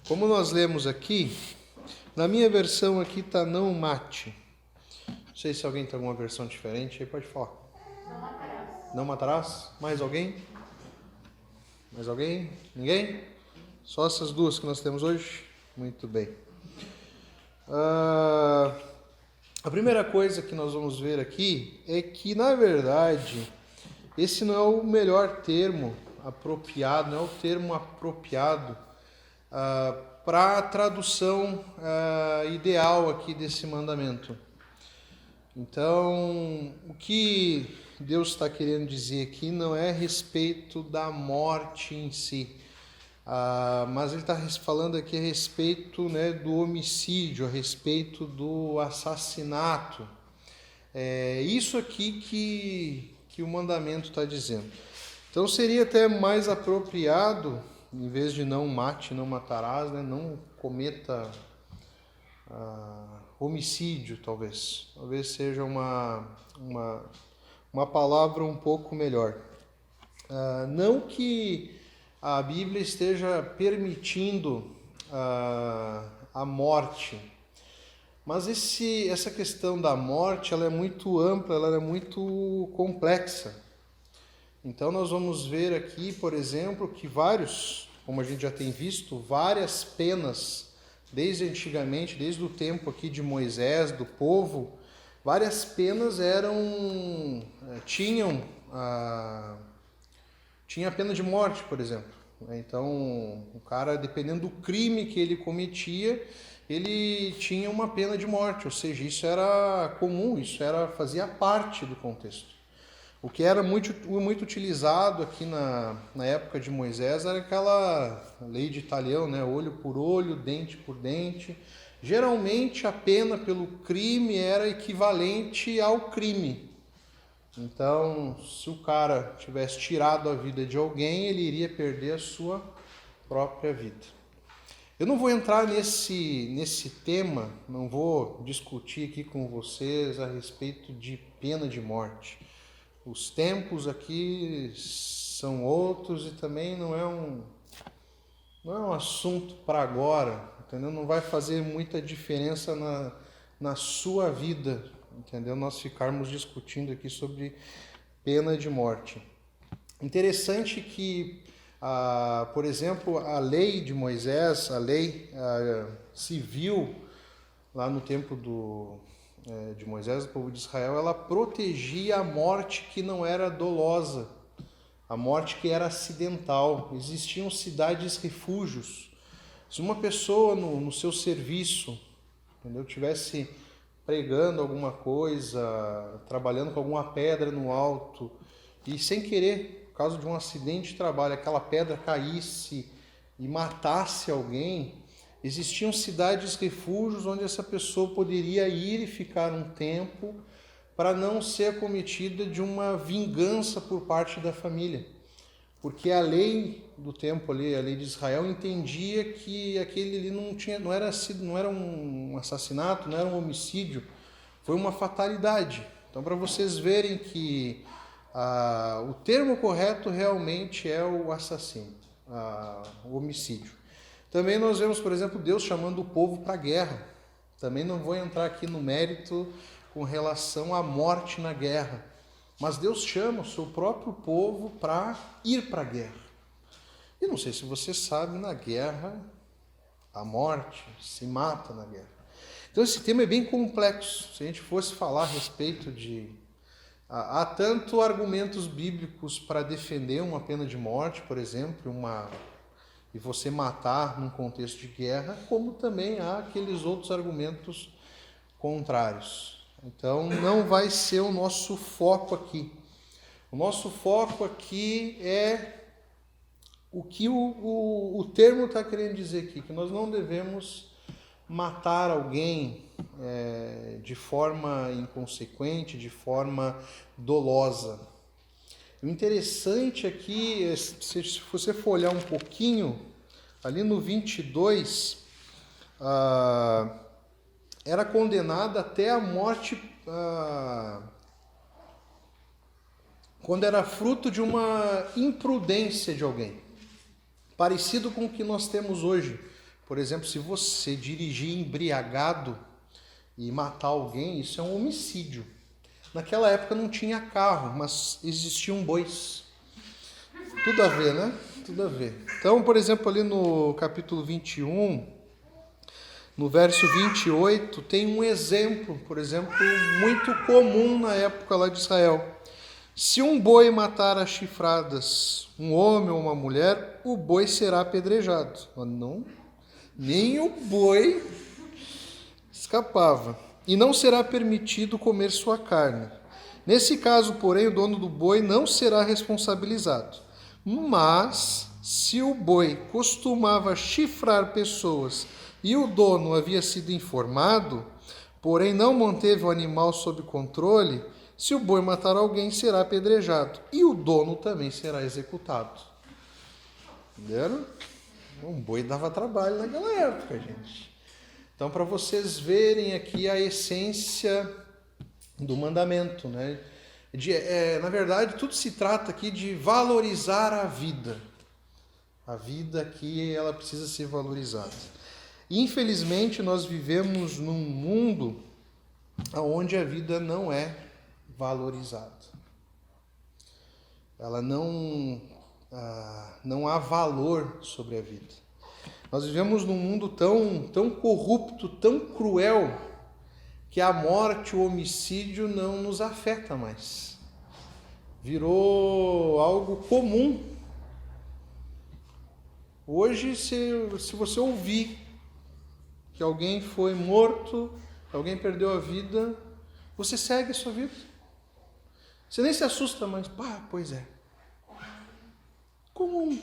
Como nós lemos aqui, na minha versão aqui está não mate. Não sei se alguém tem alguma versão diferente, aí pode falar. Não matarás. Não matarás? Mais alguém? Mais alguém? Ninguém? Só essas duas que nós temos hoje? Muito bem. A primeira coisa que nós vamos ver aqui é que, na verdade, esse não é o melhor termo apropriado, não é o termo apropriado para a tradução ideal aqui desse mandamento. Então, o que Deus está querendo dizer aqui não é a respeito da morte em si, mas Ele está falando aqui a respeito, né, do homicídio, a respeito do assassinato. É isso aqui que o mandamento está dizendo. Então, seria até mais apropriado, em vez de não mate, não matarás, né, não cometa homicídio, talvez. Talvez seja uma palavra um pouco melhor. Não que a Bíblia esteja permitindo a morte, mas essa questão da morte ela é muito ampla, ela é muito complexa. Então nós vamos ver aqui, por exemplo, que como a gente já tem visto, várias penas, desde antigamente, desde o tempo aqui de Moisés, do povo, várias penas tinha a pena de morte, por exemplo. Então, o cara, dependendo do crime que ele cometia, ele tinha uma pena de morte, ou seja, isso era comum, fazia parte do contexto. O que era muito utilizado aqui na época de Moisés era aquela lei de Talião, né? Olho por olho, dente por dente. Geralmente a pena pelo crime era equivalente ao crime. Então, se o cara tivesse tirado a vida de alguém, ele iria perder a sua própria vida. Eu não vou entrar nesse tema, não vou discutir aqui com vocês a respeito de pena de morte. Os tempos aqui são outros e também não é um assunto para agora, entendeu? Não vai fazer muita diferença na sua vida, entendeu? Nós ficarmos discutindo aqui sobre pena de morte. Interessante que, por exemplo, a lei de Moisés, a lei civil, lá no tempo de Moisés, do povo de Israel, ela protegia a morte que não era dolosa, a morte que era acidental. Existiam cidades-refúgios. Se uma pessoa no seu serviço, entendeu, tivesse pregando alguma coisa, trabalhando com alguma pedra no alto, e sem querer, por causa de um acidente de trabalho, aquela pedra caísse e matasse alguém, existiam cidades-refúgios onde essa pessoa poderia ir e ficar um tempo para não ser acometida de uma vingança por parte da família. Porque a lei do tempo ali, a lei de Israel, entendia que aquele ali não era um assassinato, não era um homicídio, foi uma fatalidade. Então, para vocês verem que o termo correto realmente é o assassino, o homicídio. Também nós vemos, por exemplo, Deus chamando o povo para a guerra. Também não vou entrar aqui no mérito com relação à morte na guerra. Mas Deus chama o seu próprio povo para ir para a guerra. E não sei se você sabe, na guerra, a morte se mata na guerra. Então esse tema é bem complexo. Se a gente fosse falar a respeito de... Há tanto argumentos bíblicos para defender uma pena de morte, por exemplo, e você matar num contexto de guerra, como também há aqueles outros argumentos contrários. Então, não vai ser o nosso foco aqui. O nosso foco aqui é o que o termo está querendo dizer aqui, que nós não devemos matar alguém de forma inconsequente, de forma dolosa. O interessante aqui, se você for olhar um pouquinho, ali no 22, era condenada até a morte quando era fruto de uma imprudência de alguém. Parecido com o que nós temos hoje, Por exemplo, se você dirigir embriagado e matar alguém, isso é um homicídio. Naquela época não tinha carro, mas existiam bois. Tudo a ver, né? Tudo a ver. Então, por exemplo, ali no capítulo 21, no verso 28, tem um exemplo, por exemplo, muito comum na época lá de Israel. Se um boi matar a chifradas um homem ou uma mulher, o boi será apedrejado. Mas não, nem o boi escapava. E não será permitido comer sua carne. Nesse caso, porém, o dono do boi não será responsabilizado. Mas, se o boi costumava chifrar pessoas e o dono havia sido informado, porém não manteve o animal sob controle, se o boi matar alguém, será apedrejado. E o dono também será executado. Entenderam? Um boi dava trabalho naquela época, gente. Então, para vocês verem aqui a essência do mandamento, né? Na verdade, tudo se trata aqui de valorizar a vida. A vida aqui, ela precisa ser valorizada. Infelizmente, nós vivemos num mundo onde a vida não é valorizada. Ela não há valor sobre a vida. Nós vivemos num mundo tão corrupto, tão cruel, que a morte, o homicídio não nos afeta mais. Virou algo comum. Hoje, se você ouvir que alguém foi morto, alguém perdeu a vida, você segue a sua vida. Você nem se assusta mais. Pois é. Comum.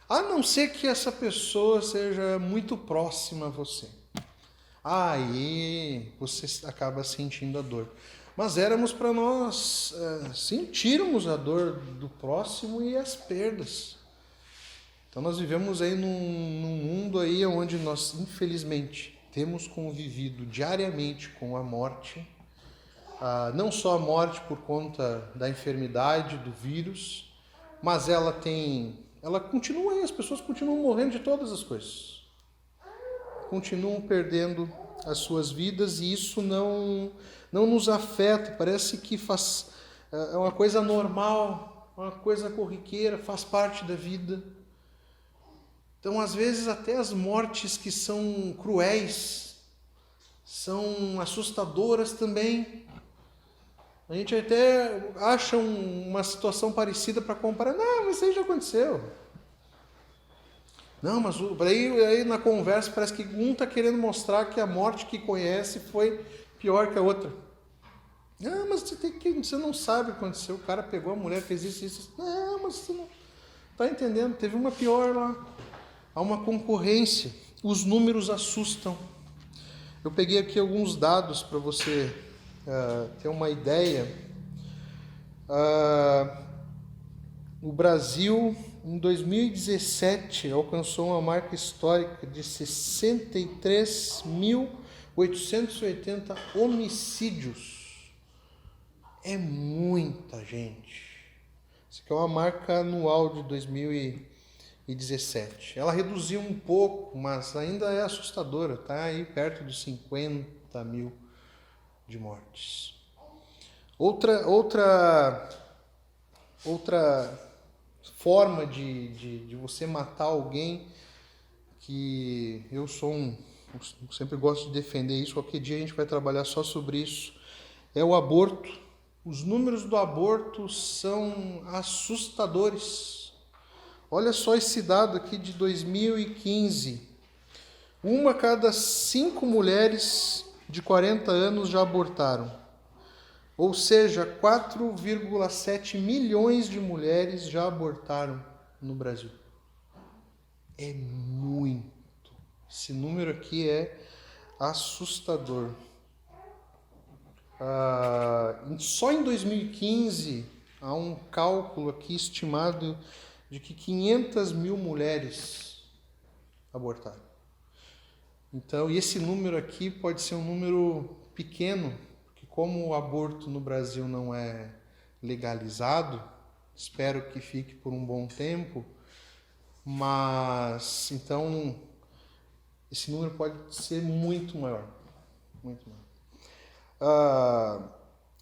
A não ser que essa pessoa seja muito próxima a você. Aí você acaba sentindo a dor. Mas éramos para nós sentirmos a dor do próximo e as perdas. Então nós vivemos aí num mundo aí onde nós, infelizmente, temos convivido diariamente com a morte. Não só a morte por conta da enfermidade, do vírus, mas ela continua aí, as pessoas continuam morrendo de todas as coisas. Continuam perdendo as suas vidas e isso não nos afeta, parece que é uma coisa normal, uma coisa corriqueira, faz parte da vida. Então, às vezes, até as mortes que são cruéis, são assustadoras também. A gente até acha uma situação parecida para comparar. Não, mas isso aí já aconteceu. Não, mas aí na conversa parece que um está querendo mostrar que a morte que conhece foi pior que a outra. Não, mas você não sabe o que aconteceu. O cara pegou a mulher, fez isso. Não, mas você não está entendendo. Teve uma pior lá. Há uma concorrência. Os números assustam. Eu peguei aqui alguns dados para você ter uma ideia. O Brasil, em 2017, alcançou uma marca histórica de 63.880 homicídios. É muita gente. Isso aqui é uma marca anual de 2017. Ela reduziu um pouco, mas ainda é assustadora. Está aí perto dos 50 mil de mortes. Outra forma de você matar alguém, que eu sempre gosto de defender isso, qualquer dia a gente vai trabalhar só sobre isso, é o aborto. Os números do aborto são assustadores. Olha só esse dado aqui de 2015. 1 a cada 5 mulheres de 40 anos já abortaram. Ou seja, 4,7 milhões de mulheres já abortaram no Brasil. É muito. Esse número aqui é assustador. Só em 2015, há um cálculo aqui estimado de que 500 mil mulheres abortaram. Então, e esse número aqui pode ser um número pequeno, porque como o aborto no Brasil não é legalizado, espero que fique por um bom tempo, mas então esse número pode ser muito maior. Muito maior.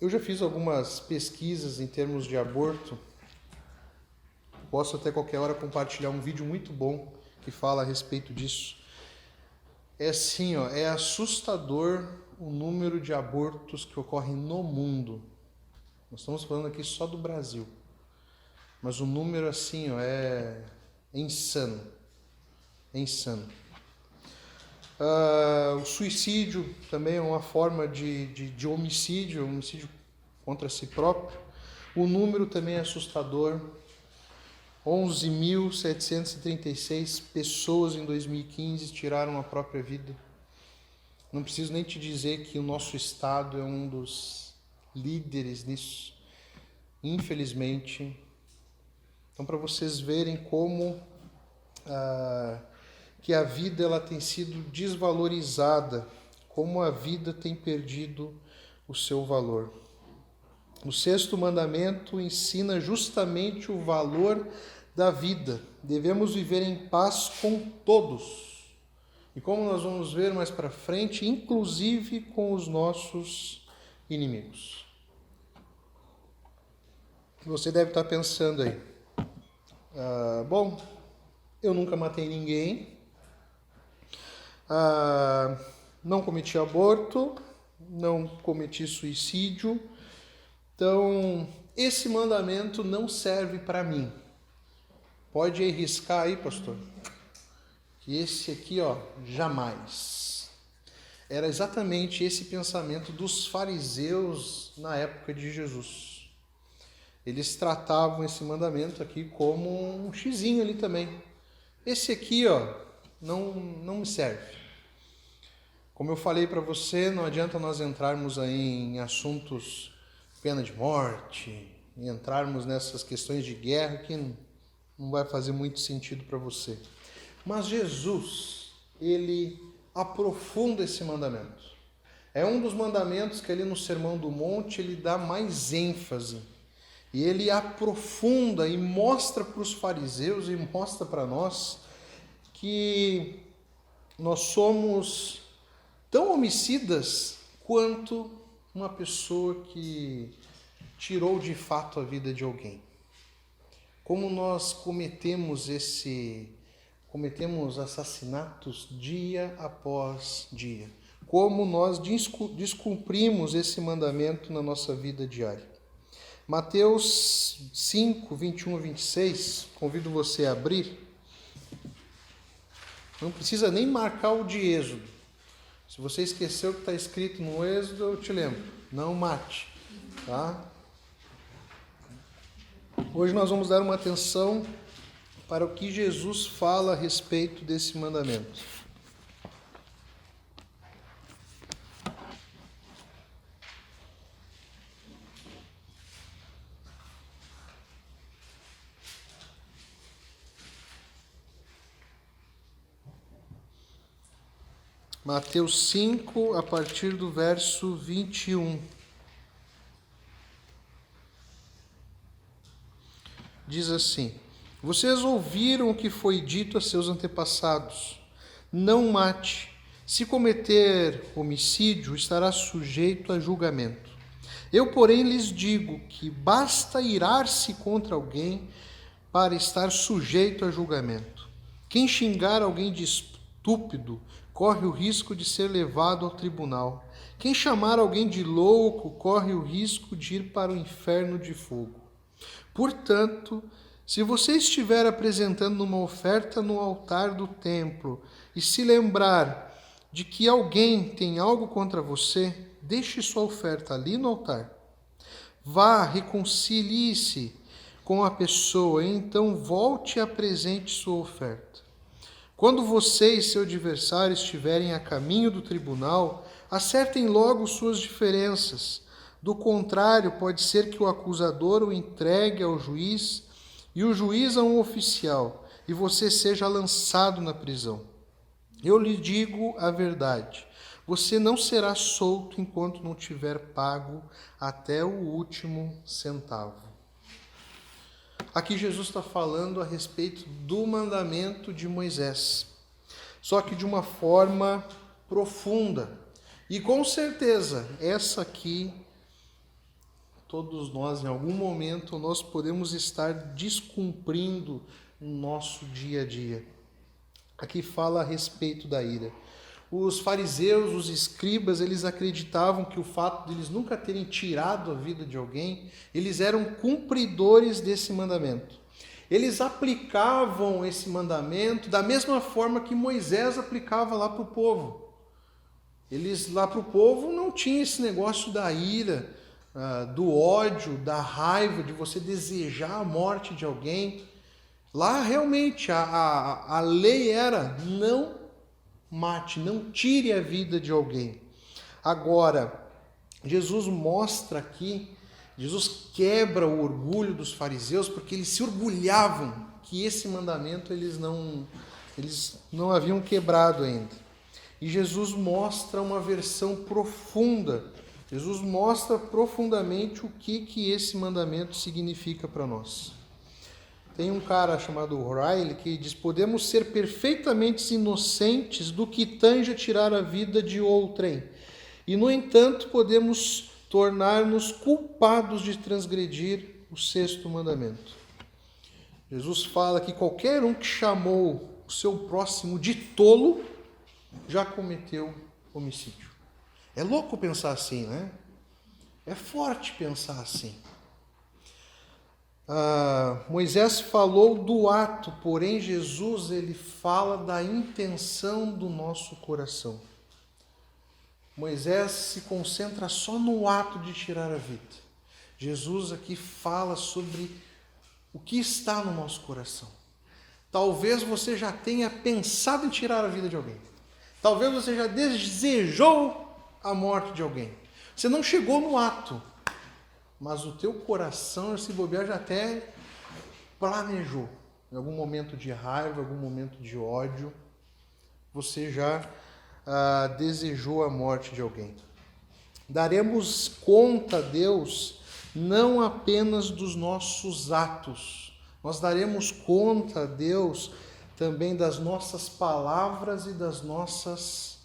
Eu já fiz algumas pesquisas em termos de aborto. Posso até qualquer hora compartilhar um vídeo muito bom que fala a respeito disso. É assim, é assustador o número de abortos que ocorrem no mundo. Nós estamos falando aqui só do Brasil. Mas o número assim, é insano. É insano. O suicídio também é uma forma de homicídio contra si próprio. O número também é assustador. 11.736 pessoas em 2015 tiraram a própria vida. Não preciso nem te dizer que o nosso estado é um dos líderes nisso, infelizmente. Então, para vocês verem como que a vida ela tem sido desvalorizada, como a vida tem perdido o seu valor. O 6º mandamento ensina justamente o valor da vida. Devemos viver em paz com todos. E como nós vamos ver mais para frente, inclusive com os nossos inimigos. Você deve estar pensando aí. Bom, eu nunca matei ninguém. Não cometi aborto. Não cometi suicídio. Então, esse mandamento não serve para mim. Pode arriscar aí, pastor, que esse aqui, jamais. Era exatamente esse pensamento dos fariseus na época de Jesus. Eles tratavam esse mandamento aqui como um xizinho ali também. Esse aqui, não me serve. Como eu falei para você, não adianta nós entrarmos aí em assuntos pena de morte, e entrarmos nessas questões de guerra que não vai fazer muito sentido para você. Mas Jesus, ele aprofunda esse mandamento. É um dos mandamentos que ali no Sermão do Monte ele dá mais ênfase. E ele aprofunda e mostra para os fariseus e mostra para nós que nós somos tão homicidas quanto uma pessoa que tirou de fato a vida de alguém. Como nós cometemos assassinatos dia após dia. Como nós descumprimos esse mandamento na nossa vida diária. Mateus 5, 21 a 26, convido você a abrir. Não precisa nem marcar o de Êxodo. Se você esqueceu o que está escrito no Êxodo, eu te lembro. Não mate. Tá? Hoje nós vamos dar uma atenção para o que Jesus fala a respeito desse mandamento. Mateus 5, a partir do verso 21. Diz assim: Vocês ouviram o que foi dito a seus antepassados: não mate. Se cometer homicídio, estará sujeito a julgamento. Eu, porém, lhes digo que basta irar-se contra alguém para estar sujeito a julgamento. Quem xingar alguém de estúpido corre o risco de ser levado ao tribunal. Quem chamar alguém de louco corre o risco de ir para o inferno de fogo. Portanto, se você estiver apresentando uma oferta no altar do templo e se lembrar de que alguém tem algo contra você, deixe sua oferta ali no altar. Vá, reconcilie-se com a pessoa e então volte e apresente sua oferta. Quando você e seu adversário estiverem a caminho do tribunal, acertem logo suas diferenças. Do contrário, pode ser que o acusador o entregue ao juiz e o juiz a um oficial, e você seja lançado na prisão. Eu lhe digo a verdade, você não será solto enquanto não tiver pago até o último centavo. Aqui Jesus está falando a respeito do mandamento de Moisés. só que de uma forma profunda. E com certeza, essa aqui, todos nós, em algum momento, nós podemos estar descumprindo no nosso dia a dia. Aqui fala a respeito da ira. Os fariseus, os escribas, eles acreditavam que o fato de eles nunca terem tirado a vida de alguém, eles eram cumpridores desse mandamento. Eles aplicavam esse mandamento da mesma forma que Moisés aplicava lá para o povo. Eles lá para o povo não tinha esse negócio da ira, do ódio, da raiva, de você desejar a morte de alguém. Lá realmente a lei era não mate, não tire a vida de alguém. Agora, Jesus mostra aqui, Jesus quebra o orgulho dos fariseus, porque eles se orgulhavam que esse mandamento eles não haviam quebrado ainda. E Jesus mostra uma versão profunda, Jesus mostra profundamente o que esse mandamento significa para nós. Tem um cara chamado Riley que diz: podemos ser perfeitamente inocentes do que tange a tirar a vida de outrem, e no entanto podemos tornar-nos culpados de transgredir o sexto mandamento. Jesus fala que qualquer um que chamou o seu próximo de tolo já cometeu homicídio. É louco pensar assim, né? É forte pensar assim. Moisés falou do ato, porém Jesus ele fala da intenção do nosso coração. Moisés se concentra só no ato de tirar a vida. Jesus aqui fala sobre o que está no nosso coração. Talvez você já tenha pensado em tirar a vida de alguém. Talvez você já desejou a morte de alguém. Você não chegou no ato, mas o teu coração, se bobear, já até planejou. Em algum momento de raiva, algum momento de ódio, você já desejou a morte de alguém. Daremos conta a Deus não apenas dos nossos atos, nós daremos conta a Deus também das nossas palavras e das nossas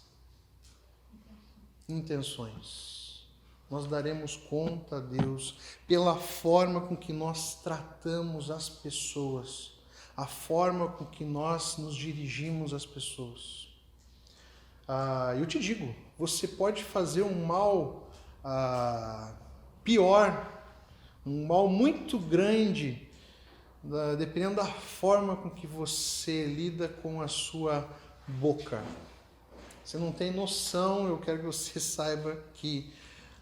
intenções. Nós daremos conta a Deus pela forma com que nós tratamos as pessoas, a forma com que nós nos dirigimos às pessoas. Eu te digo, você pode fazer um mal pior, um mal muito grande, dependendo da forma com que você lida com a sua boca. Você não tem noção, eu quero que você saiba que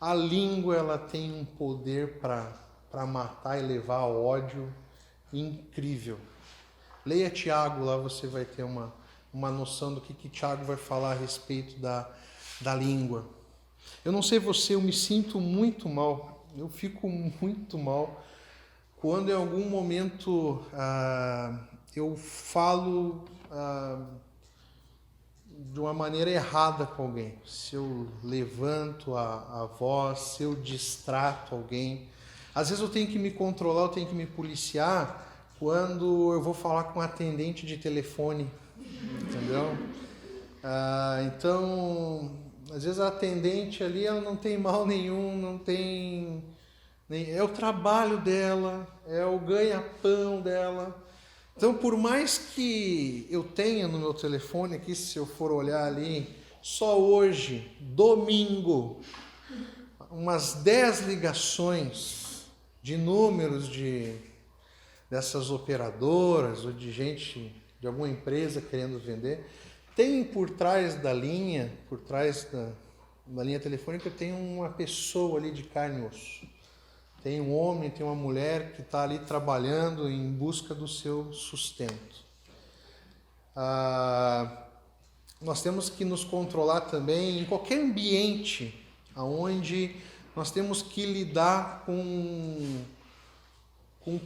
a língua ela tem um poder para matar e levar a ódio incrível. Leia Tiago, lá você vai ter uma noção do que Tiago vai falar a respeito da língua. Eu não sei você, eu me sinto muito mal, eu fico muito mal quando em algum momento eu falo de uma maneira errada com alguém. Se eu levanto a voz, se eu distrato alguém. Às vezes eu tenho que me controlar, eu tenho que me policiar quando eu vou falar com um atendente de telefone, entendeu? Então, às vezes a atendente ali, ela não tem mal nenhum, não tem... é o trabalho dela, é o ganha-pão dela. Então, por mais que eu tenha no meu telefone aqui, se eu for olhar ali, só hoje, domingo, umas 10 ligações de números dessas operadoras ou de gente, de alguma empresa querendo vender, tem por trás da linha, por trás da linha telefônica, tem uma pessoa ali de carne e osso. Tem um homem, tem uma mulher que está ali trabalhando em busca do seu sustento. Nós temos que nos controlar também em qualquer ambiente onde nós temos que lidar com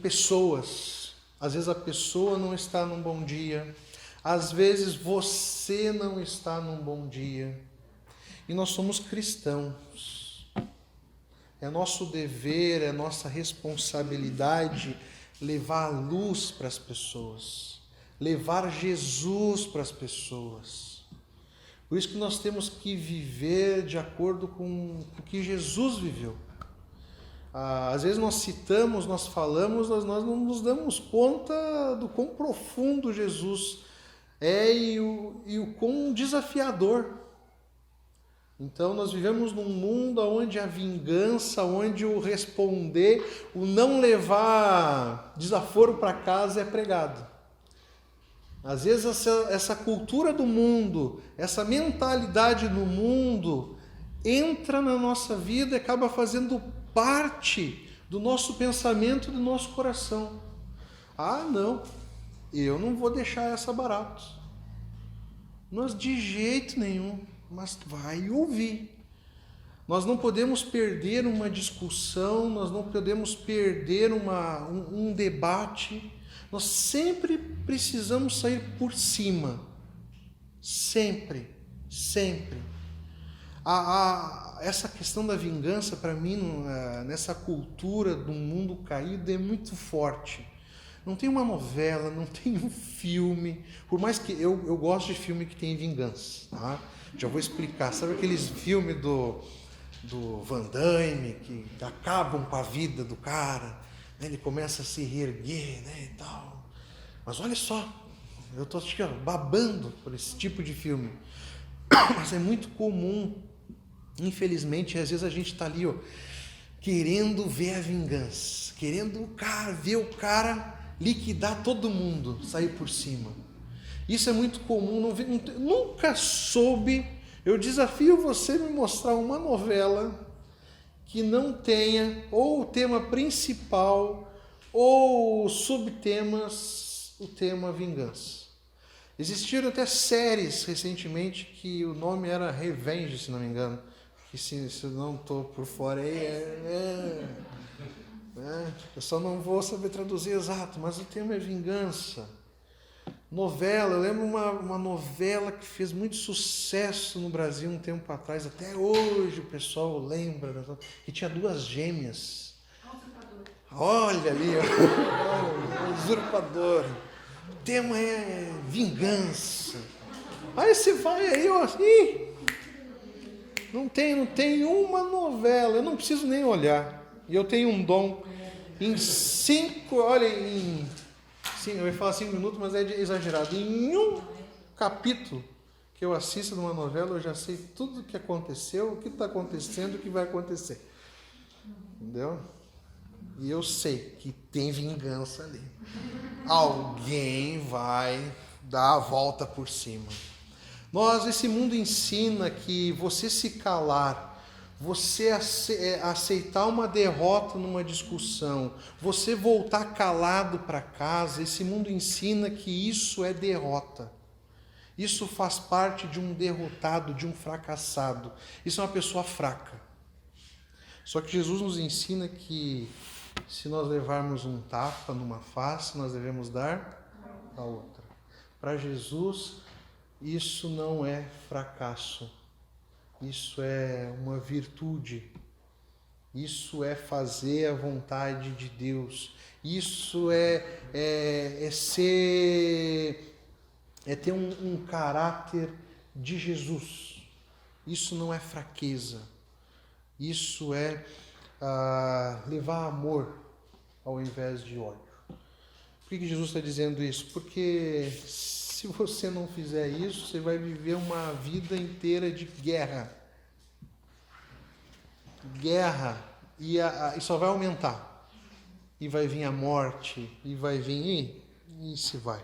pessoas. Às vezes a pessoa não está num bom dia, às vezes você não está num bom dia. E nós somos cristãos. É nosso dever, é nossa responsabilidade levar a luz para as pessoas, levar Jesus para as pessoas. Por isso que nós temos que viver de acordo com o que Jesus viveu. Às vezes nós citamos, nós falamos, nós não nos damos conta do quão profundo Jesus é e o quão desafiador. Então nós vivemos num mundo onde a vingança, onde o responder, o não levar desaforo para casa é pregado. Às vezes essa cultura do mundo, essa mentalidade do mundo entra na nossa vida e acaba fazendo parte do nosso pensamento, do nosso coração. Não, eu não vou deixar essa barato. Nós de jeito nenhum, mas vai ouvir. Nós não podemos perder uma discussão, nós não podemos perder um debate. Nós sempre precisamos sair por cima. Sempre, sempre. Essa questão da vingança, para mim, nessa cultura do mundo caído, é muito forte. Não tem uma novela, não tem um filme, por mais que eu gosto de filme que tem vingança, tá? Já vou explicar. Sabe aqueles filmes do Van Damme que acabam com a vida do cara, né? Ele começa a se reerguer, né, e tal. Mas olha só, eu estou babando por esse tipo de filme. Mas é muito comum, infelizmente, às vezes a gente está ali, querendo ver a vingança, querendo ver o cara liquidar todo mundo, sair por cima. Isso é muito comum, nunca soube. Eu desafio você a me mostrar uma novela que não tenha ou o tema principal ou subtemas, o tema vingança. Existiram até séries recentemente que o nome era Revenge, se não me engano. Que se eu não estou por fora aí, eu só não vou saber traduzir exato, mas o tema é vingança. Novela, eu lembro uma novela que fez muito sucesso no Brasil um tempo atrás, até hoje o pessoal lembra, que tinha duas gêmeas. Olha ali, o Usurpador. O tema é vingança. Aí você vai aí, não tem uma novela, eu não preciso nem olhar. E eu tenho um dom eu ia falar 5 minutos, mas é exagerado. Em um capítulo que eu assisto de uma novela, eu já sei tudo o que aconteceu, o que está acontecendo, o que vai acontecer. Entendeu? E eu sei que tem vingança ali. Alguém vai dar a volta por cima. Esse mundo ensina que você se calar, você aceitar uma derrota numa discussão, você voltar calado para casa, esse mundo ensina que isso é derrota. Isso faz parte de um derrotado, de um fracassado. Isso é uma pessoa fraca. Só que Jesus nos ensina que se nós levarmos um tapa numa face, nós devemos dar a outra. Para Jesus, isso não é fracasso. Isso é uma virtude, isso é fazer a vontade de Deus, isso é ter um caráter de Jesus. Isso não é fraqueza, isso é levar amor ao invés de ódio. Por que Jesus está dizendo isso? Porque se você não fizer isso, você vai viver uma vida inteira de guerra. E só vai aumentar. E vai vir a morte, e vai vir, e se vai.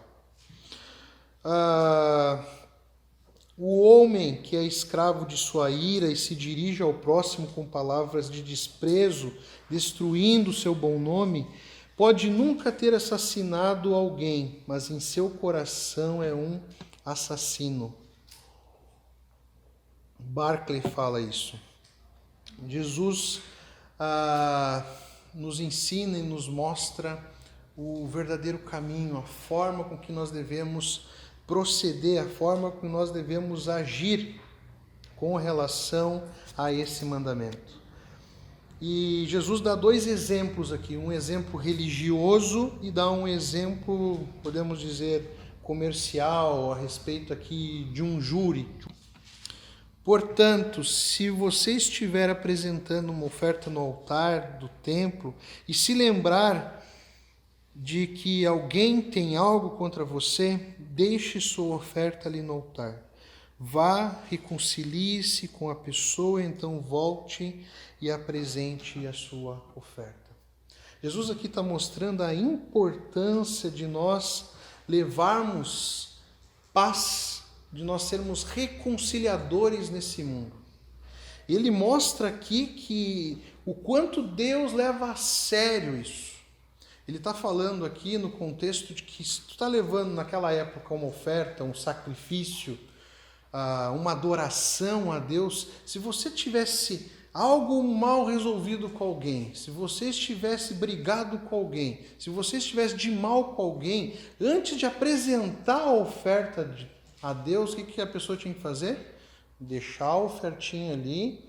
O homem que é escravo de sua ira e se dirige ao próximo com palavras de desprezo, destruindo seu bom nome, pode nunca ter assassinado alguém, mas em seu coração é um assassino. Barclay fala isso. Jesus nos ensina e nos mostra o verdadeiro caminho, a forma com que nós devemos proceder, a forma com que nós devemos agir com relação a esse mandamento. E Jesus dá 2 exemplos aqui, um exemplo religioso e dá um exemplo, podemos dizer, comercial a respeito aqui de um júri. Portanto, se você estiver apresentando uma oferta no altar do templo e se lembrar de que alguém tem algo contra você, deixe sua oferta ali no altar. Vá, reconcilie-se com a pessoa, então volte e apresente a sua oferta. Jesus aqui está mostrando a importância de nós levarmos paz, de nós sermos reconciliadores nesse mundo. Ele mostra aqui que o quanto Deus leva a sério isso. Ele está falando aqui no contexto de que se tu está levando naquela época uma oferta, um sacrifício, uma adoração a Deus, se você tivesse algo mal resolvido com alguém, se você estivesse brigado com alguém, se você estivesse de mal com alguém, antes de apresentar a oferta a Deus, o que a pessoa tinha que fazer? Deixar a ofertinha ali,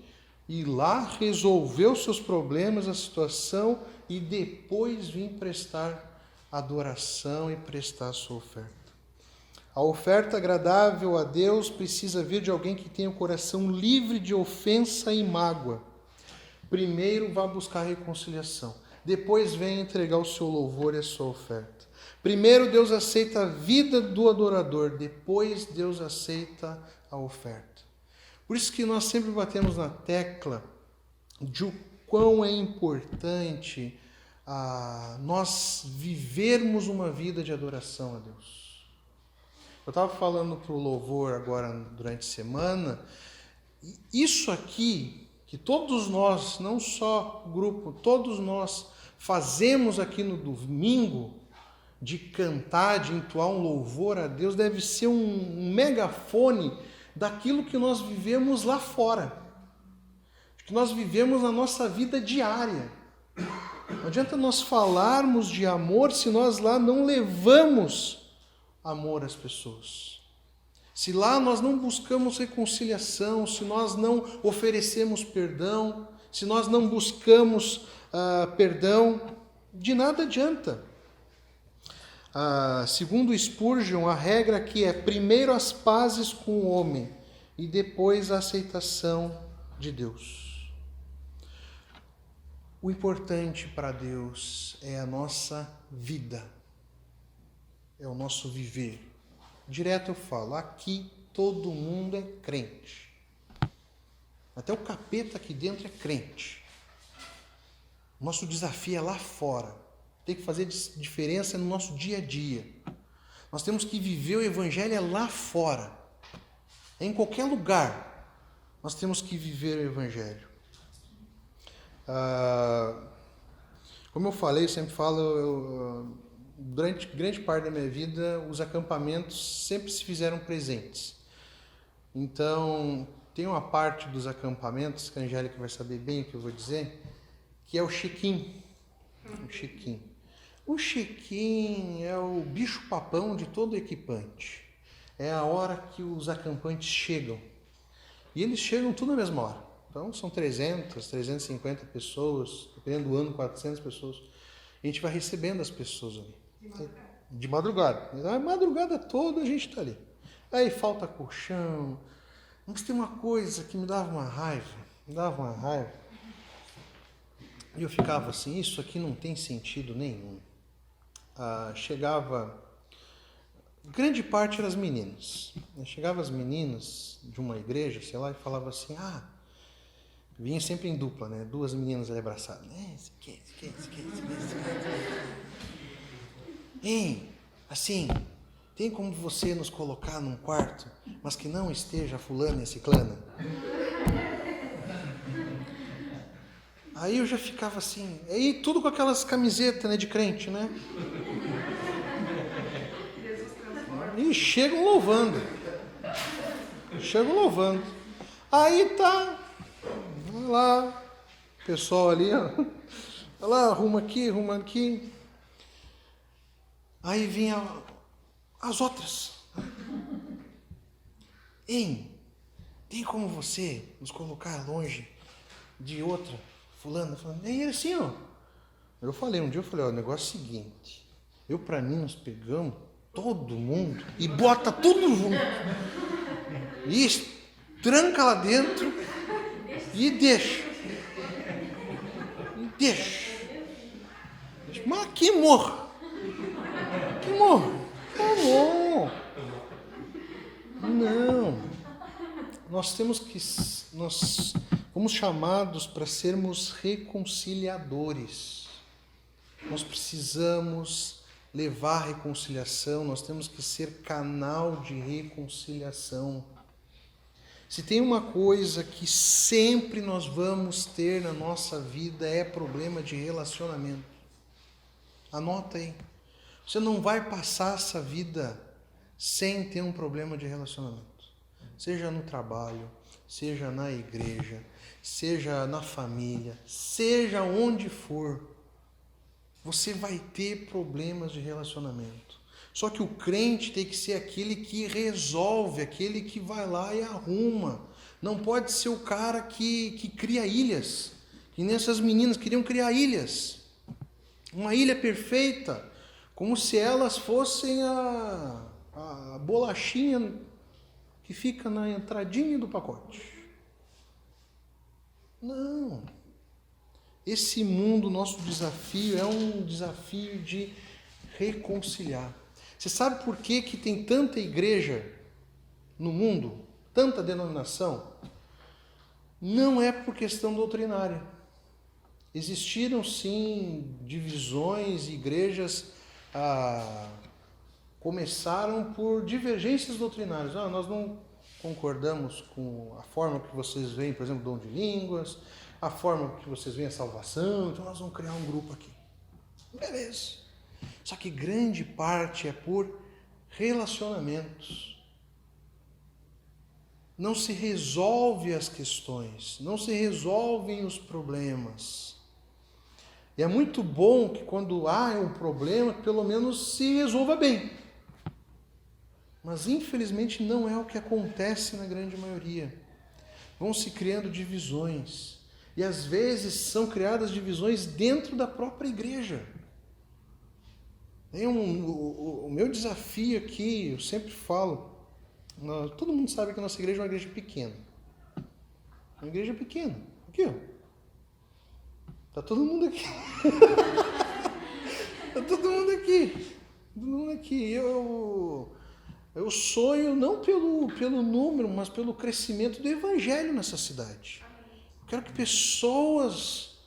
ir lá, resolver os seus problemas, a situação, e depois vir prestar adoração e prestar a sua oferta. A oferta agradável a Deus precisa vir de alguém que tenha o coração livre de ofensa e mágoa. Primeiro vá buscar reconciliação. Depois venha entregar o seu louvor e a sua oferta. Primeiro Deus aceita a vida do adorador. Depois Deus aceita a oferta. Por isso que nós sempre batemos na tecla de o quão é importante nós vivermos uma vida de adoração a Deus. Eu estava falando para o louvor agora durante a semana, isso aqui, que todos nós, não só o grupo, todos nós fazemos aqui no domingo, de cantar, de entoar um louvor a Deus, deve ser um megafone daquilo que nós vivemos lá fora, que nós vivemos na nossa vida diária. Não adianta nós falarmos de amor se nós lá não levamos amor às pessoas. Se lá nós não buscamos reconciliação, se nós não oferecemos perdão, se nós não buscamos perdão, de nada adianta. Segundo Spurgeon, a regra aqui é primeiro as pazes com o homem e depois a aceitação de Deus. O importante para Deus é a nossa vida, é o nosso viver. Direto eu falo, aqui todo mundo é crente. Até o capeta aqui dentro é crente. Nosso desafio é lá fora. Tem que fazer diferença no nosso dia a dia. Nós temos que viver o evangelho lá fora. Em qualquer lugar, nós temos que viver o evangelho. Como eu falei, eu sempre falo, durante grande parte da minha vida, os acampamentos sempre se fizeram presentes. Então, tem uma parte dos acampamentos, que a Angélica vai saber bem o que eu vou dizer, que é o check-in. O check-in. O check-in é o bicho-papão de todo equipante. É a hora que os acampantes chegam. E eles chegam tudo na mesma hora. Então, são 300, 350 pessoas, dependendo do ano, 400 pessoas. A gente vai recebendo as pessoas ali. De madrugada. Então, a madrugada toda a gente está ali. Aí falta colchão. Mas tem uma coisa que me dava uma raiva. E eu ficava assim, isso aqui não tem sentido nenhum. Chegava, grande parte eram as meninas. Chegava as meninas de uma igreja, sei lá, e falava assim, vinha sempre em dupla, né? Duas meninas ali abraçadas. Esse aqui. Hein, assim, tem como você nos colocar num quarto, mas que não esteja fulana e ciclana? Aí eu já ficava assim, aí tudo com aquelas camisetas, né, de crente, né? E chegam louvando. Aí tá, vai lá, o pessoal ali, ó, vai lá, arruma aqui. Aí vinha as outras. Hein, tem como você nos colocar longe de outra fulana? E assim, ó. Um dia eu falei, ó, o negócio é o seguinte, pra mim nós pegamos todo mundo e bota tudo junto. E tranca lá dentro e deixa. Mas que morra. Não. Nós fomos chamados para sermos reconciliadores. Nós precisamos levar a reconciliação, nós temos que ser canal de reconciliação. Se tem uma coisa que sempre nós vamos ter na nossa vida é problema de relacionamento. Anota aí. Você não vai passar essa vida sem ter um problema de relacionamento. Seja no trabalho, seja na igreja, seja na família, seja onde for. Você vai ter problemas de relacionamento. Só que o crente tem que ser aquele que resolve, aquele que vai lá e arruma. Não pode ser o cara que cria ilhas. Que nem essas meninas queriam criar ilhas. Uma ilha perfeita, como se elas fossem a bolachinha que fica na entradinha do pacote. Não. Esse mundo, nosso desafio, é um desafio de reconciliar. Você sabe por que tem tanta igreja no mundo, tanta denominação? Não é por questão doutrinária. Existiram sim divisões, igrejas começaram por divergências doutrinárias. Nós não concordamos com a forma que vocês veem, por exemplo, dom de línguas, a forma que vocês veem a salvação, então nós vamos criar um grupo aqui. Beleza. Só que grande parte é por relacionamentos. Não se resolve as questões, não se resolvem os problemas. E é muito bom que quando há um problema, pelo menos se resolva bem. Mas infelizmente não é o que acontece na grande maioria. Vão se criando divisões. E às vezes são criadas divisões dentro da própria igreja. O meu desafio aqui, eu sempre falo, todo mundo sabe que a nossa igreja é uma igreja pequena. Uma igreja pequena. Aqui, ó. Tá todo mundo aqui. Tá todo mundo aqui. Todo mundo aqui. Eu sonho não pelo número, mas pelo crescimento do evangelho nessa cidade. Eu quero que pessoas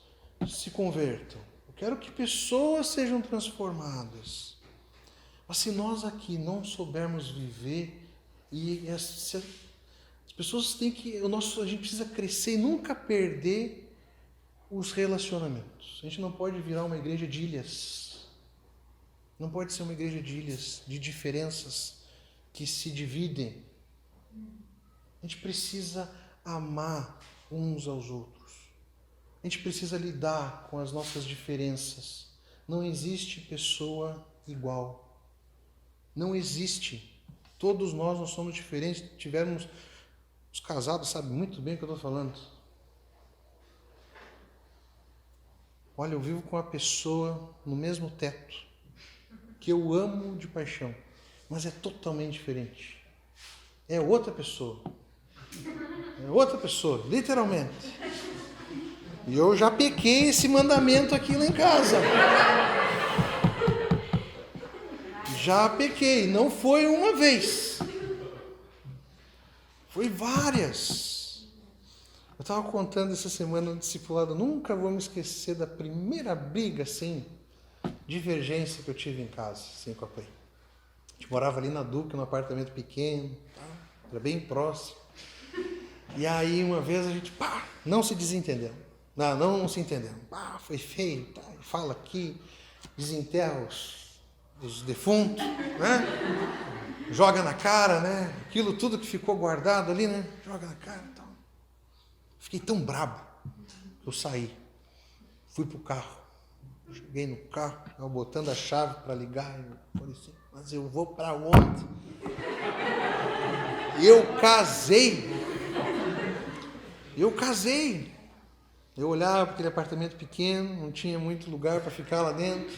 se convertam. Eu quero que pessoas sejam transformadas. Mas se nós aqui não soubermos viver, as pessoas têm que... a gente precisa crescer e nunca perder os relacionamentos. A gente não pode virar uma igreja de ilhas. Não pode ser uma igreja de ilhas, de diferenças que se dividem. A gente precisa amar uns aos outros. A gente precisa lidar com as nossas diferenças. Não existe pessoa igual. Não existe. Todos nós somos diferentes. Os casados sabem muito bem o que eu estou falando. Olha, eu vivo com uma pessoa no mesmo teto, que eu amo de paixão, mas é totalmente diferente. É outra pessoa. É outra pessoa, literalmente. E eu já pequei esse mandamento aqui lá em casa. Já pequei. Não foi uma vez. Foi várias. Eu estava contando essa semana no discipulado. Nunca vou me esquecer da primeira briga, assim, divergência que eu tive em casa, assim, com a Pai. A gente morava ali na Duque, num apartamento pequeno. Era bem próximo. E aí, uma vez, a gente, não se desentendeu. Não se entendeu. Foi feio, tá? Fala aqui, desenterra os defuntos, né? Joga na cara, né? Aquilo tudo que ficou guardado ali, né? Joga na cara e tal. Fiquei tão brabo que eu saí. Fui pro carro. Cheguei no carro, eu botando a chave para ligar. Eu falei assim, mas eu vou para onde? Eu casei. Eu olhava para aquele apartamento pequeno, não tinha muito lugar para ficar lá dentro.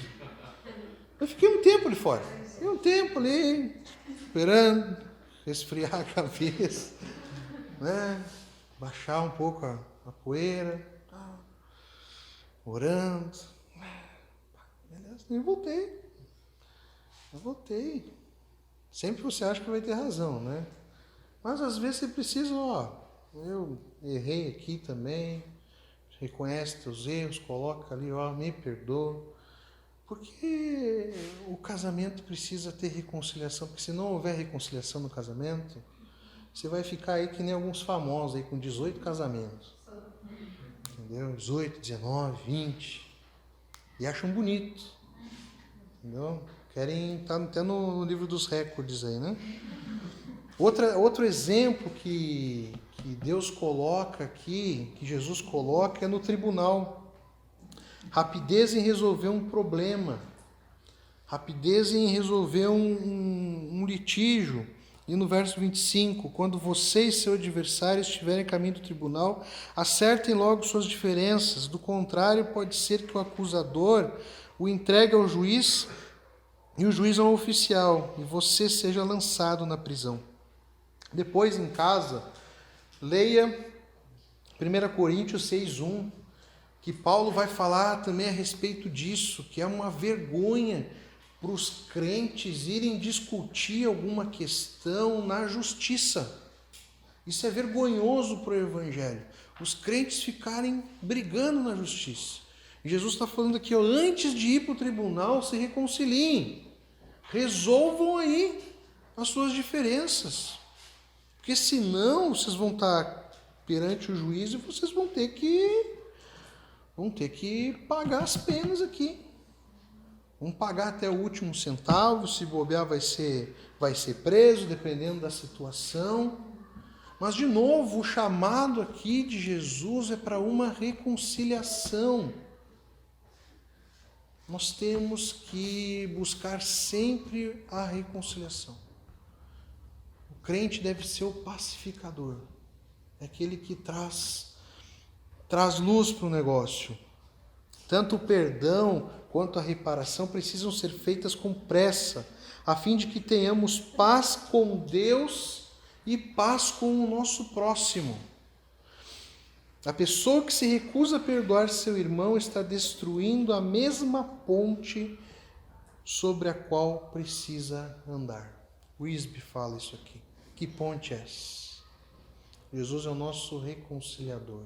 Eu fiquei um tempo ali fora. Tem um tempo ali, esperando, resfriar a cabeça, né? Baixar um pouco a poeira, orando. Beleza, eu voltei. Sempre você acha que vai ter razão, né? Mas às vezes você precisa, eu errei aqui também, reconhece teus erros, coloca ali, me perdoa. Porque o casamento precisa ter reconciliação, porque se não houver reconciliação no casamento, você vai ficar aí que nem alguns famosos aí com 18 casamentos. Entendeu? 18, 19, 20. E acham bonito. Entendeu? Querem estar até no livro dos recordes aí, né? Outro exemplo que Deus coloca aqui, que Jesus coloca, é no tribunal. Rapidez em resolver um problema. Rapidez em resolver um litígio. E no verso 25, quando você e seu adversário estiverem em caminho do tribunal, acertem logo suas diferenças. Do contrário, pode ser que o acusador o entregue ao juiz e o juiz ao oficial, e você seja lançado na prisão. Depois, em casa, leia 1 Coríntios 6:1, que Paulo vai falar também a respeito disso, que é uma vergonha para os crentes irem discutir alguma questão na justiça. Isso é vergonhoso para o Evangelho. Os crentes ficarem brigando na justiça. E Jesus está falando aqui, antes de ir para o tribunal, se reconciliem. Resolvam aí as suas diferenças. Porque senão vocês vão estar perante o juiz e vocês vão ter que pagar as penas aqui. Vão pagar até o último centavo, se bobear vai ser preso, dependendo da situação. Mas, de novo, o chamado aqui de Jesus é para uma reconciliação. Nós temos que buscar sempre a reconciliação. O crente deve ser o pacificador. É aquele que traz luz para o negócio. Tanto o perdão quanto a reparação precisam ser feitas com pressa, a fim de que tenhamos paz com Deus e paz com o nosso próximo. A pessoa que se recusa a perdoar seu irmão está destruindo a mesma ponte sobre a qual precisa andar. Wisby fala isso aqui. Que ponte é essa? Jesus é o nosso reconciliador.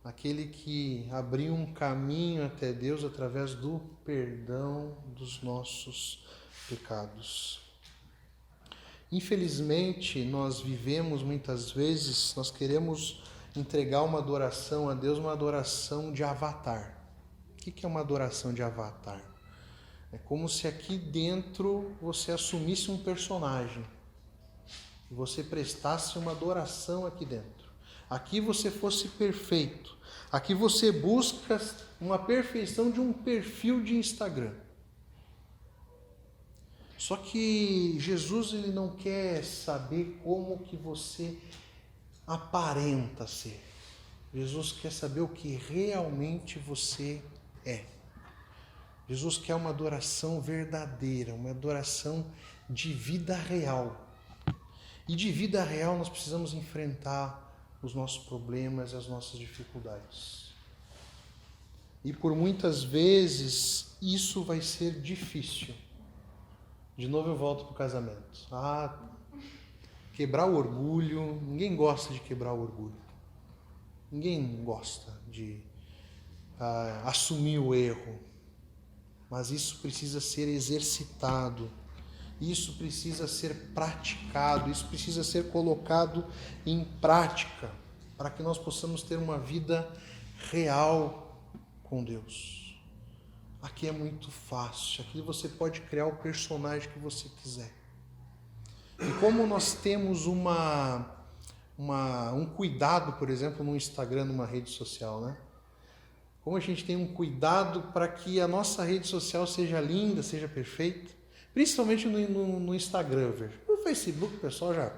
Aquele que abriu um caminho até Deus através do perdão dos nossos pecados. Infelizmente, nós vivemos muitas vezes, nós queremos entregar uma adoração a Deus, uma adoração de avatar. O que é uma adoração de avatar? É como se aqui dentro você assumisse um personagem e você prestasse uma adoração aqui dentro. Aqui você fosse perfeito. Aqui você busca uma perfeição de um perfil de Instagram. Só que Jesus, ele não quer saber como que você aparenta ser. Jesus quer saber o que realmente você é. Jesus quer uma adoração verdadeira, uma adoração de vida real. E de vida real nós precisamos enfrentar os nossos problemas e as nossas dificuldades. E por muitas vezes isso vai ser difícil. De novo eu volto para o casamento. Quebrar o orgulho. Ninguém gosta de quebrar o orgulho. Ninguém gosta de assumir o erro. Mas isso precisa ser exercitado. Isso precisa ser praticado, isso precisa ser colocado em prática, para que nós possamos ter uma vida real com Deus. Aqui é muito fácil, aqui você pode criar o personagem que você quiser. E como nós temos um cuidado, por exemplo, no Instagram, numa rede social, né? Como a gente tem um cuidado para que a nossa rede social seja linda, seja perfeita. Principalmente no Instagram, veja. No Facebook o pessoal já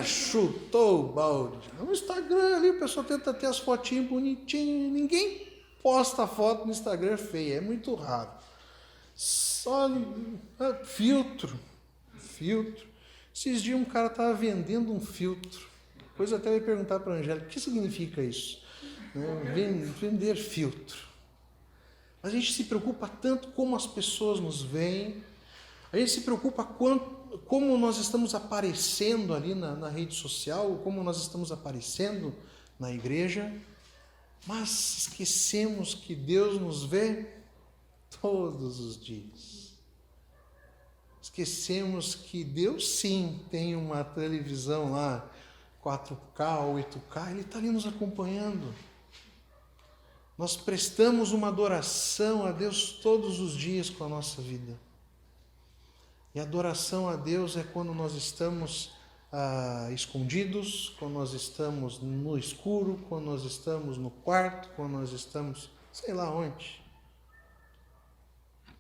chutou o balde. No Instagram ali o pessoal tenta ter as fotinhas bonitinhas. Ninguém posta foto no Instagram feia, é muito raro. Só filtro. Esses dias um cara estava vendendo um filtro. Depois eu até ia perguntar para a Angélica, o que significa isso? Vender filtro. A gente se preocupa tanto como as pessoas nos veem, a gente se preocupa como nós estamos aparecendo ali na rede social, como nós estamos aparecendo na igreja, mas esquecemos que Deus nos vê todos os dias. Esquecemos que Deus sim tem uma televisão lá, 4K, 8K, Ele está ali nos acompanhando. Nós prestamos uma adoração a Deus todos os dias com a nossa vida. E adoração a Deus é quando nós estamos escondidos, quando nós estamos no escuro, quando nós estamos no quarto, quando nós estamos sei lá onde.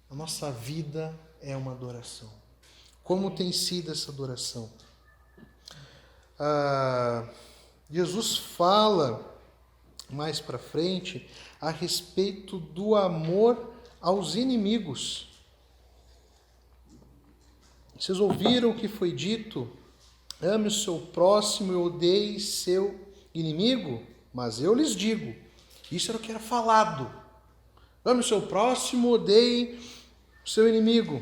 A nossa vida é uma adoração. Como tem sido essa adoração? Jesus fala mais para frente a respeito do amor aos inimigos. Vocês ouviram o que foi dito? Ame o seu próximo e odeie seu inimigo? Mas eu lhes digo, isso era o que era falado. Ame o seu próximo, odeie o seu inimigo.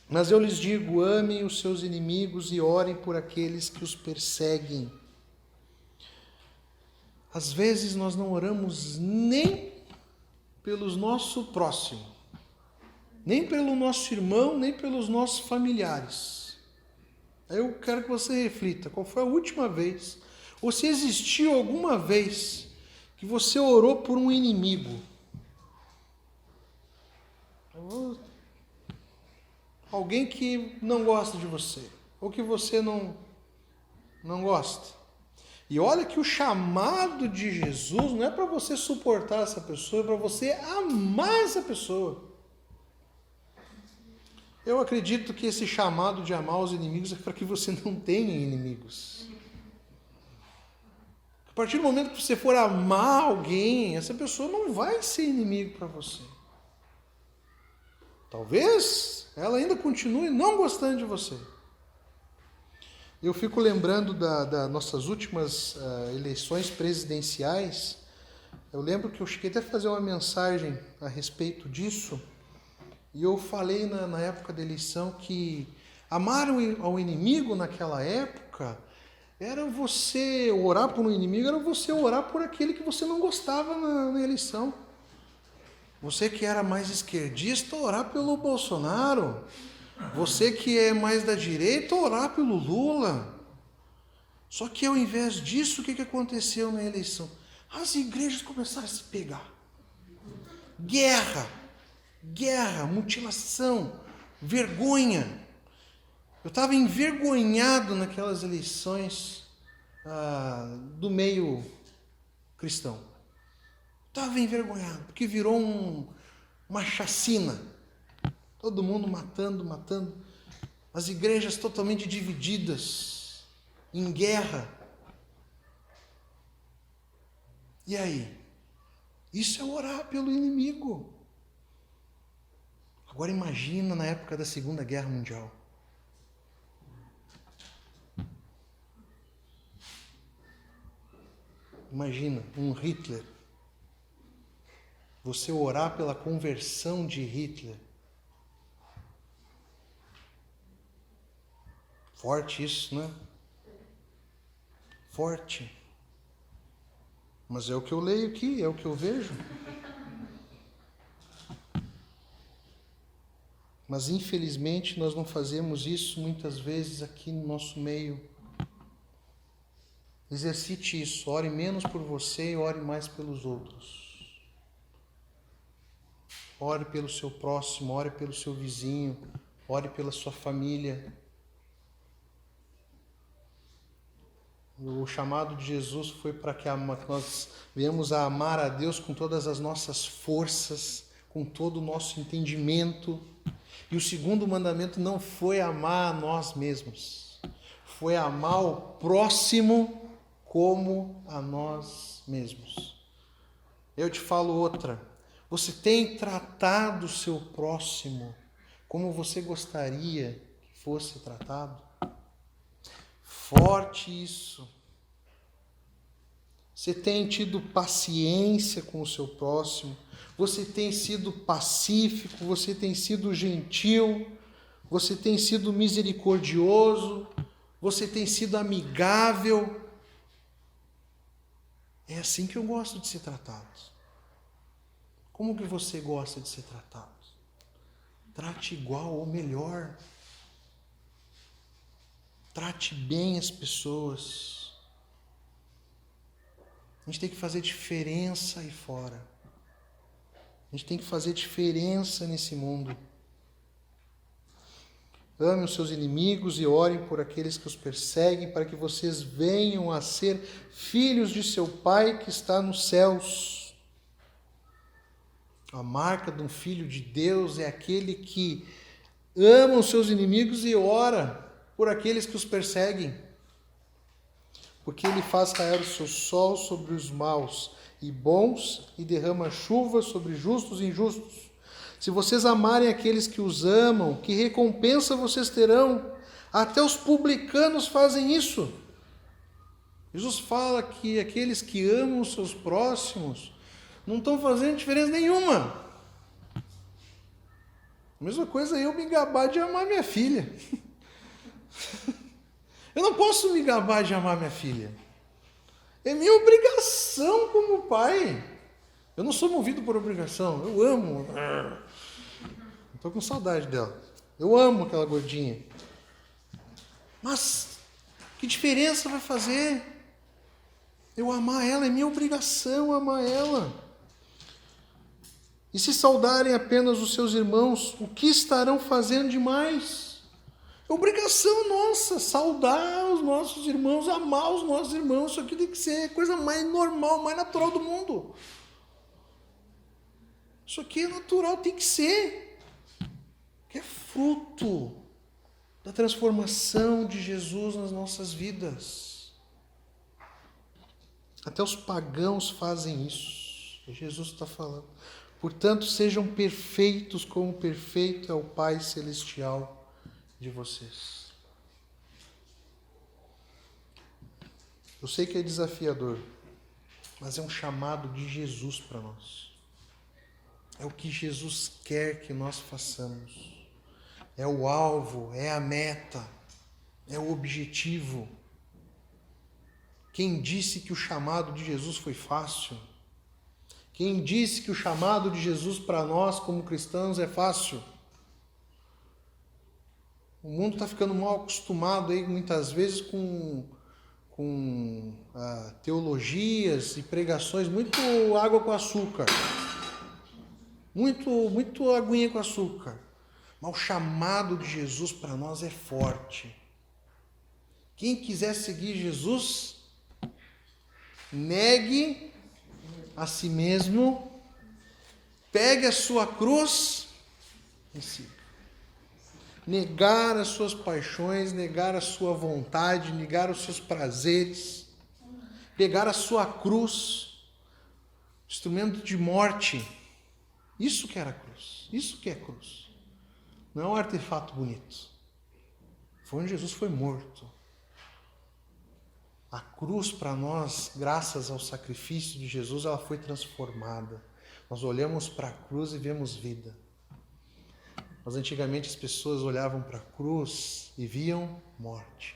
Mas eu lhes digo, amem os seus inimigos e orem por aqueles que os perseguem. Às vezes nós não oramos nem pelo nosso próximo, nem pelo nosso irmão, nem pelos nossos familiares. Eu quero que você reflita, qual foi a última vez, ou se existiu alguma vez, que você orou por um inimigo. Alguém que não gosta de você, ou que você não gosta. E olha que o chamado de Jesus não é para você suportar essa pessoa, é para você amar essa pessoa. Eu acredito que esse chamado de amar os inimigos é para que você não tenha inimigos. A partir do momento que você for amar alguém, essa pessoa não vai ser inimigo para você. Talvez ela ainda continue não gostando de você. Eu fico lembrando das nossas últimas eleições presidenciais. Eu lembro que eu cheguei até a fazer uma mensagem a respeito disso. E eu falei na época da eleição que amar ao inimigo naquela época era você orar por um inimigo, era você orar por aquele que você não gostava na eleição. Você que era mais esquerdista, orar pelo Bolsonaro. Você que é mais da direita, orar pelo Lula. Só que ao invés disso, o que aconteceu na eleição? As igrejas começaram a se pegar. Guerra, mutilação, vergonha. Eu estava envergonhado naquelas eleições do meio cristão. Estava envergonhado, porque virou uma chacina. Todo mundo matando. As igrejas totalmente divididas, em guerra. E aí? Isso é orar pelo inimigo. Agora imagina na época da Segunda Guerra Mundial. Imagina um Hitler. Você orar pela conversão de Hitler. Forte isso, né? Forte. Mas é o que eu leio aqui, é o que eu vejo. Mas infelizmente nós não fazemos isso muitas vezes aqui no nosso meio. Exercite isso, ore menos por você e ore mais pelos outros. Ore pelo seu próximo, ore pelo seu vizinho, ore pela sua família. O chamado de Jesus foi para que nós venhamos a amar a Deus com todas as nossas forças, com todo o nosso entendimento. E o segundo mandamento não foi amar a nós mesmos, foi amar o próximo como a nós mesmos. Eu te falo outra. Você tem tratado o seu próximo como você gostaria que fosse tratado? Forte isso. Você tem tido paciência com o seu próximo, você tem sido pacífico, você tem sido gentil, você tem sido misericordioso, você tem sido amigável. É assim que eu gosto de ser tratado. Como que você gosta de ser tratado? Trate igual ou melhor. Trate bem as pessoas. A gente tem que fazer diferença aí fora. A gente tem que fazer diferença nesse mundo. Ame os seus inimigos e orem por aqueles que os perseguem, para que vocês venham a ser filhos de seu Pai que está nos céus. A marca de um filho de Deus é aquele que ama os seus inimigos e ora por aqueles que os perseguem. Porque ele faz cair o seu sol sobre os maus e bons e derrama chuva sobre justos e injustos. Se vocês amarem aqueles que os amam, que recompensa vocês terão? Até os publicanos fazem isso. Jesus fala que aqueles que amam os seus próximos não estão fazendo diferença nenhuma. A mesma coisa é eu me gabar de amar minha filha. Eu não posso me gabar de amar minha filha. É minha obrigação como pai. Eu não sou movido por obrigação. Eu amo. Estou com saudade dela. Eu amo aquela gordinha. Mas que diferença vai fazer? Eu amar ela, é minha obrigação amar ela. E se saudarem apenas os seus irmãos, o que estarão fazendo demais? É obrigação nossa, saudar os nossos irmãos, amar os nossos irmãos. Isso aqui tem que ser a coisa mais normal, mais natural do mundo. Isso aqui é natural, tem que ser. Que é fruto da transformação de Jesus nas nossas vidas. Até os pagãos fazem isso. Jesus está falando. Portanto, sejam perfeitos como perfeito é o Pai Celestial de vocês. Eu sei que é desafiador, mas é um chamado de Jesus para nós. É o que Jesus quer que nós façamos. É o alvo, é a meta, é o objetivo. Quem disse que o chamado de Jesus foi fácil? Quem disse que o chamado de Jesus para nós como cristãos é fácil? O mundo está ficando mal acostumado aí, muitas vezes com teologias e pregações muito água com açúcar. Muito aguinha com açúcar. Mas o chamado de Jesus para nós é forte. Quem quiser seguir Jesus, negue a si mesmo, pegue a sua cruz e siga. Negar as suas paixões, negar a sua vontade, negar os seus prazeres, pegar a sua cruz, instrumento de morte. Isso que era cruz, isso que é cruz. Não é um artefato bonito. Foi onde Jesus foi morto. A cruz para nós, graças ao sacrifício de Jesus, ela foi transformada. Nós olhamos para a cruz e vemos vida. Mas antigamente as pessoas olhavam para a cruz e viam morte.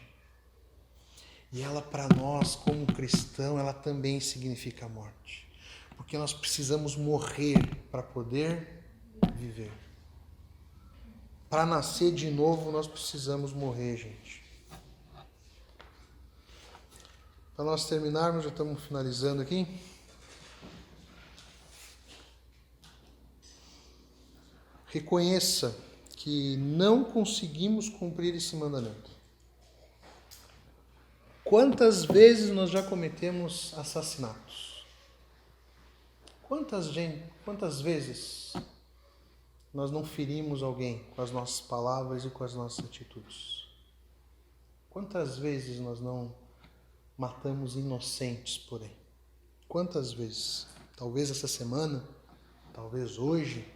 E ela para nós, como cristão, ela também significa morte. Porque nós precisamos morrer para poder viver. Para nascer de novo, nós precisamos morrer, gente. Para nós terminarmos, já estamos finalizando aqui. Reconheça que não conseguimos cumprir esse mandamento. Quantas vezes nós já cometemos assassinatos? Quantas vezes nós não ferimos alguém com as nossas palavras e com as nossas atitudes? Quantas vezes nós não matamos inocentes por aí? Quantas vezes? Talvez essa semana, talvez hoje.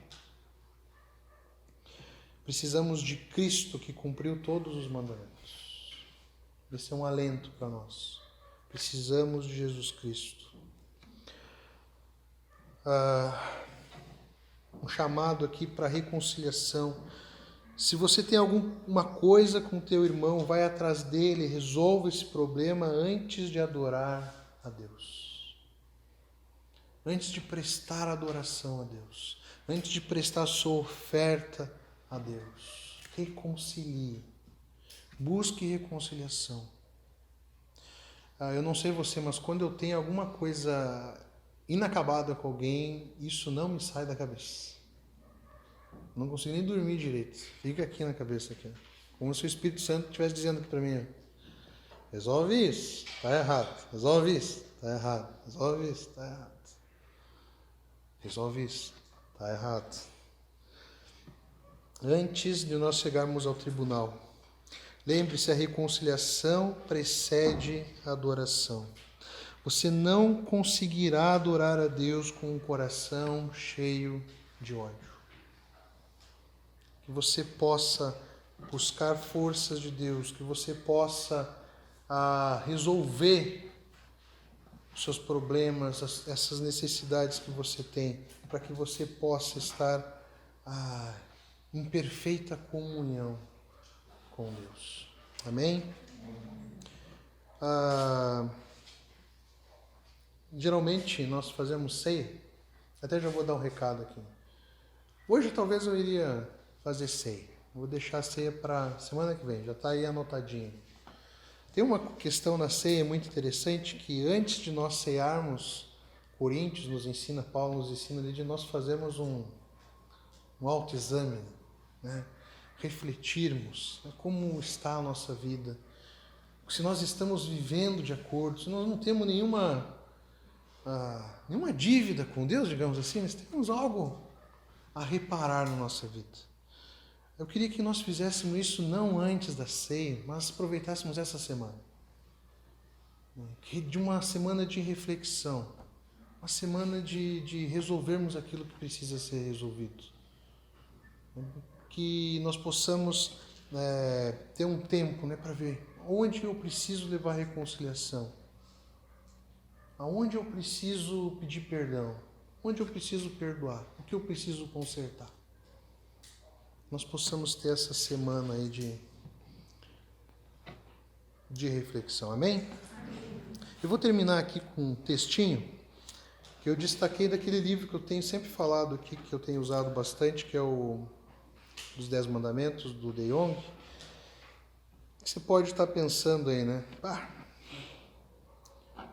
Precisamos de Cristo que cumpriu todos os mandamentos. Esse é um alento para nós. Precisamos de Jesus Cristo. Um chamado aqui para reconciliação. Se você tem alguma coisa com o teu irmão, vai atrás dele, resolva esse problema antes de adorar a Deus. Antes de prestar adoração a Deus. Antes de prestar sua oferta a Deus. Reconcilie. Busque reconciliação. Eu não sei você, mas quando eu tenho alguma coisa inacabada com alguém, isso não me sai da cabeça. Não consigo nem dormir direito. Fica aqui na cabeça. Aqui. Como se o Espírito Santo estivesse dizendo aqui para mim. Resolve isso, está errado. Resolve isso, está errado. Resolve isso, está errado. Resolve isso, está errado. Antes de nós chegarmos ao tribunal, lembre-se, a reconciliação precede a adoração. Você não conseguirá adorar a Deus com um coração cheio de ódio. Que você possa buscar forças de Deus, que você possa resolver os seus problemas, essas necessidades que você tem, para que você possa estar em perfeita comunhão com Deus. Amém? Geralmente nós fazemos ceia, até já vou dar um recado aqui. Hoje talvez eu iria fazer ceia. Vou deixar a ceia para semana que vem, já está aí anotadinho. Tem uma questão na ceia muito interessante, que antes de nós cearmos, Coríntios nos ensina, Paulo nos ensina ali, de nós fazermos um autoexame, né? Refletirmos, né? Como está a nossa vida, se nós estamos vivendo de acordo, se nós não temos nenhuma dívida com Deus, digamos assim, mas temos algo a reparar na nossa vida. Eu queria que nós fizéssemos isso não antes da ceia, mas aproveitássemos essa semana. De uma semana de reflexão, uma semana de resolvermos aquilo que precisa ser resolvido. Que nós possamos ter um tempo, para ver onde eu preciso levar reconciliação, aonde eu preciso pedir perdão, onde eu preciso perdoar, o que eu preciso consertar. Nós possamos ter essa semana aí de reflexão. Amém? Eu vou terminar aqui com um textinho que eu destaquei daquele livro que eu tenho sempre falado aqui, que eu tenho usado bastante, que é o dos 10 Mandamentos, do De Jong. Você pode estar pensando aí, né?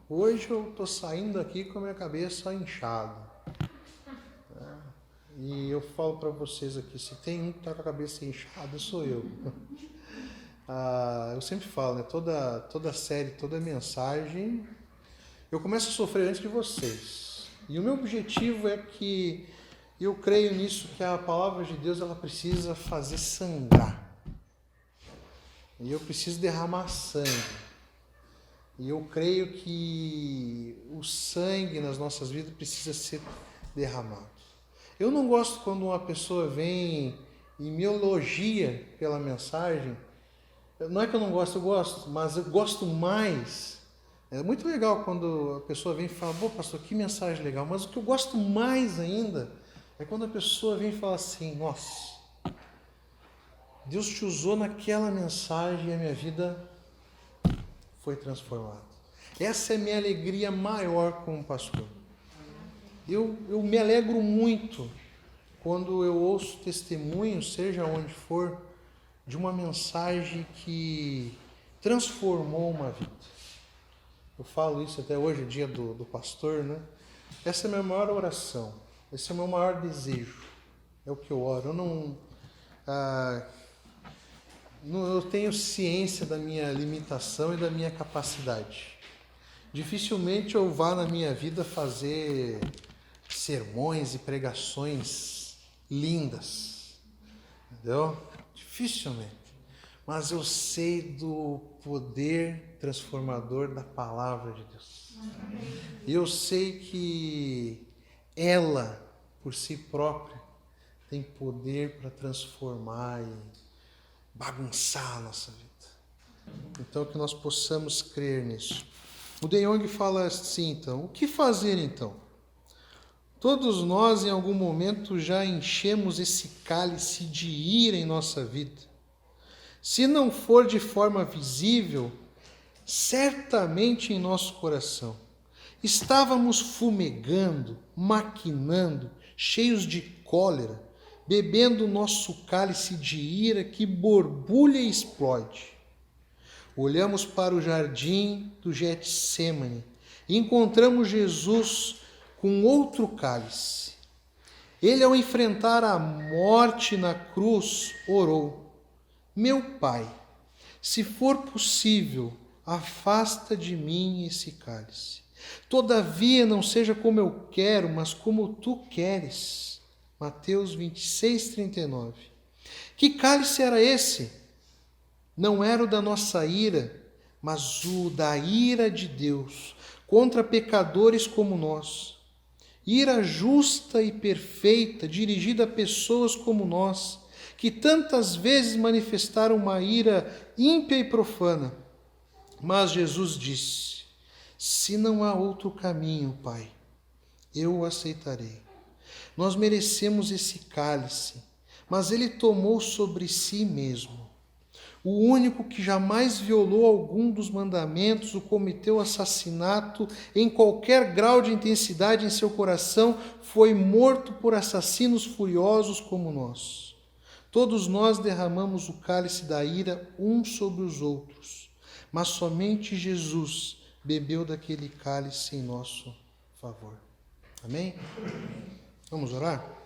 Hoje eu estou saindo aqui com a minha cabeça inchada. E eu falo para vocês aqui, se tem um que está com a cabeça inchada, sou eu. Eu sempre falo, né? Toda série, toda mensagem, eu começo a sofrer antes de vocês. E o meu objetivo é que eu creio nisso, que a palavra de Deus ela precisa fazer sangrar. E eu preciso derramar sangue. E eu creio que o sangue nas nossas vidas precisa ser derramado. Eu não gosto quando uma pessoa vem e me elogia pela mensagem. Não é que eu não gosto, eu gosto, mas eu gosto mais. É muito legal quando a pessoa vem e fala, pô, pastor, que mensagem legal. Mas o que eu gosto mais ainda é quando a pessoa vem e fala assim, nossa, Deus te usou naquela mensagem e a minha vida foi transformada. Essa é a minha alegria maior como pastor. Eu me alegro muito quando eu ouço testemunho, seja onde for, de uma mensagem que transformou uma vida. Eu falo isso até hoje, dia do pastor, né? Essa é a minha maior oração, esse é o meu maior desejo, é o que eu oro. Eu tenho ciência da minha limitação e da minha capacidade. Dificilmente eu vá na minha vida fazer sermões e pregações lindas, entendeu? Dificilmente. Mas eu sei do poder transformador da palavra de Deus. E eu sei que ela, por si própria, tem poder para transformar e bagunçar a nossa vida. Então, que nós possamos crer nisso. O De Jong fala assim, então, o que fazer então? Todos nós, em algum momento, já enchemos esse cálice de ira em nossa vida. Se não for de forma visível, certamente em nosso coração. Estávamos fumegando, maquinando, cheios de cólera, bebendo o nosso cálice de ira que borbulha e explode. Olhamos para o jardim do Getsêmani e encontramos Jesus com outro cálice. Ele, ao enfrentar a morte na cruz, orou: meu Pai, se for possível, afasta de mim esse cálice. Todavia, não seja como eu quero, mas como tu queres. Mateus 26:39. Que cálice era esse? Não era o da nossa ira, mas o da ira de Deus contra pecadores como nós. Ira justa e perfeita, dirigida a pessoas como nós, que tantas vezes manifestaram uma ira ímpia e profana. Mas Jesus disse: se não há outro caminho, Pai, eu o aceitarei. Nós merecemos esse cálice, mas ele tomou sobre si mesmo. O único que jamais violou algum dos mandamentos ou cometeu assassinato em qualquer grau de intensidade em seu coração foi morto por assassinos furiosos como nós. Todos nós derramamos o cálice da ira uns sobre os outros, mas somente Jesus bebeu daquele cálice em nosso favor. Amém? Vamos orar?